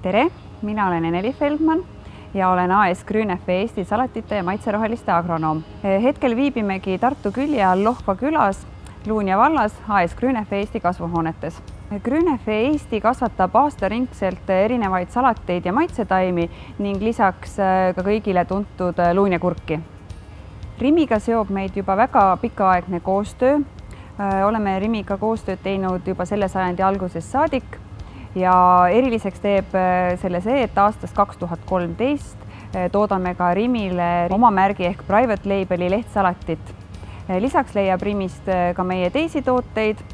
Tere, mina olen Eneli Feldman ja olen AS Grüneffe Eesti salatite ja maitseroheliste agronoom. Hetkel viibimegi Tartu külje all Lohva külas, Luunja vallas AS Grüneffe Eesti kasvuhoonetes. Grüneffe Eesti kasvatab aastaringselt erinevaid salateid ja maitsetaimi ning lisaks ka kõigile tuntud luunjakurki. Rimiga seob meid juba väga pikaaegne koostöö. Oleme Rimiga koostööd teinud juba selle sajandi algusest saadik. Ja eriliseks teeb selle see, et aastast 2013 toodame ka Rimile oma märgi ehk private label'i lehtsalatit. Lisaks leiab Rimist ka meie teisi tooteid,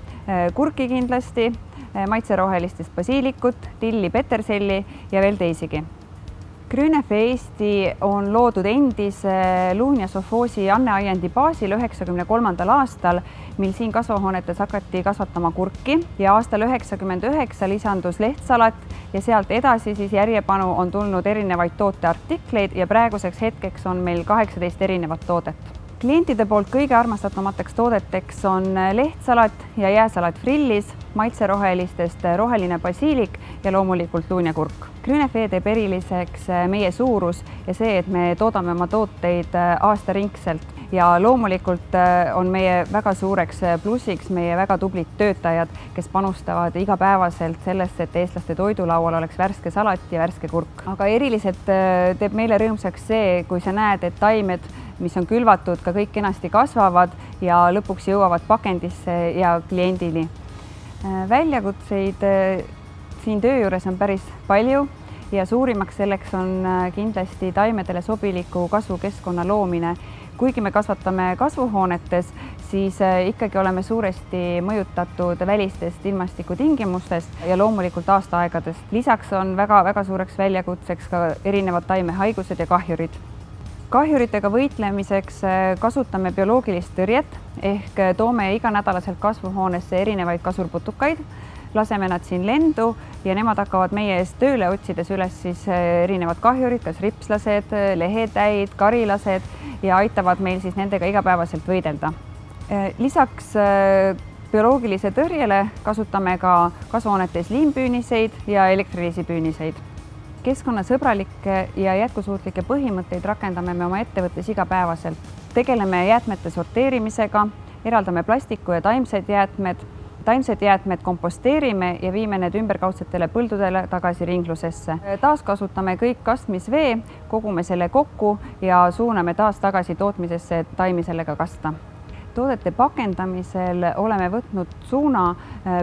kurki kindlasti, maitserohelistest basiilikut, tilli, peterselli ja veel teisigi. Grüneffe Eesti on loodud endise Luunja sovhoosi anneaiendi baasil 1993. aastal, mil siin kasvuhoonetes hakati kasvatama kurki ja aastal 1999 lisandus lehtsalat ja sealt edasi siis järjepanu on tulnud erinevaid tooteartikleid ja praeguseks hetkeks on meil 18 erinevat toodet. Klientide poolt kõige armastatumateks toodeteks on lehtsalat ja jääsalat frillis, maitserohelistest roheline basiilik ja loomulikult luunjakurk. Grüneffe teeb eriliseks meie suurus ja see, et me toodame oma tooteid aastaringselt ja loomulikult on meie väga suureks plussiks meie väga tublid töötajad, kes panustavad igapäevaselt sellesse, et eestlaste toidulaual oleks värske salat ja värske kurk. Aga eriliselt teeb meile rõõmsaks see, kui sa näed, et taimed, mis on külvatud, ka kõik kenasti kasvavad ja lõpuks jõuavad pakendisse ja kliendini. Väljakutseid siin töö juures on päris palju ja suurimaks selleks on kindlasti taimedele sobiliku kasvukeskkonna loomine. Kuigi me kasvatame kasvuhoonetes, siis ikkagi oleme suuresti mõjutatud välistest ilmastikutingimustest ja loomulikult aastaaegadest. Lisaks on väga suureks väljakutseks ka erinevad taimehaigused ja kahjurid. Kahjuritega võitlemiseks kasutame bioloogilist tõrjet ehk toome iganädalaselt kasvuhoonesse erinevaid kasurputukaid, laseme nad siin lendu ja nemad hakkavad meie eest tööle, otsides üles siis erinevad kahjurid, kas ripslased, lehetäid, karilased ja aitavad meil siis nendega igapäevaselt võidelda. Lisaks bioloogilise tõrjele kasutame ka kasvuhoonetes liimpüüniseid ja elektrilisipüüniseid. Keskkonnasõbralikke ja jätkusuutlikke põhimõtteid rakendame me oma ettevõttes igapäevaselt. Tegeleme jäätmete sorteerimisega, eraldame plastiku ja taimsed jäätmed komposteerime ja viime need ümberkaudsetele põldudele tagasi ringlusesse. Taaskasutame kõik kastmisvee, kogume selle kokku ja suuname taas tagasi tootmisesse, et taimi sellega kasta. Toodete pakendamisel oleme võtnud suuna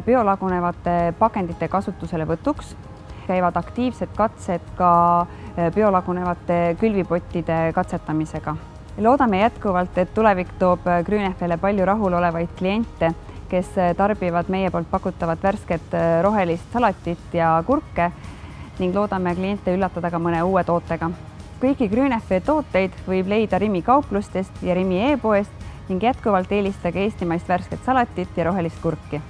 biolagunevate pakendite kasutusele võtuks. Käivad aktiivsed katsed ka biolagunevate külvipottide katsetamisega. Loodame jätkuvalt, et tulevik toob Grüneffele palju rahulolevaid kliente, kes tarbivad meie poolt pakutavat värsket rohelist salatit ja kurke ning loodame kliente üllatada ka mõne uue tootega. Kõigi Grüneffe tooteid võib leida Rimi kauplustest ja Rimi e-poest ning jätkuvalt eelistage eestimaist värsket salatit ja rohelist kurki.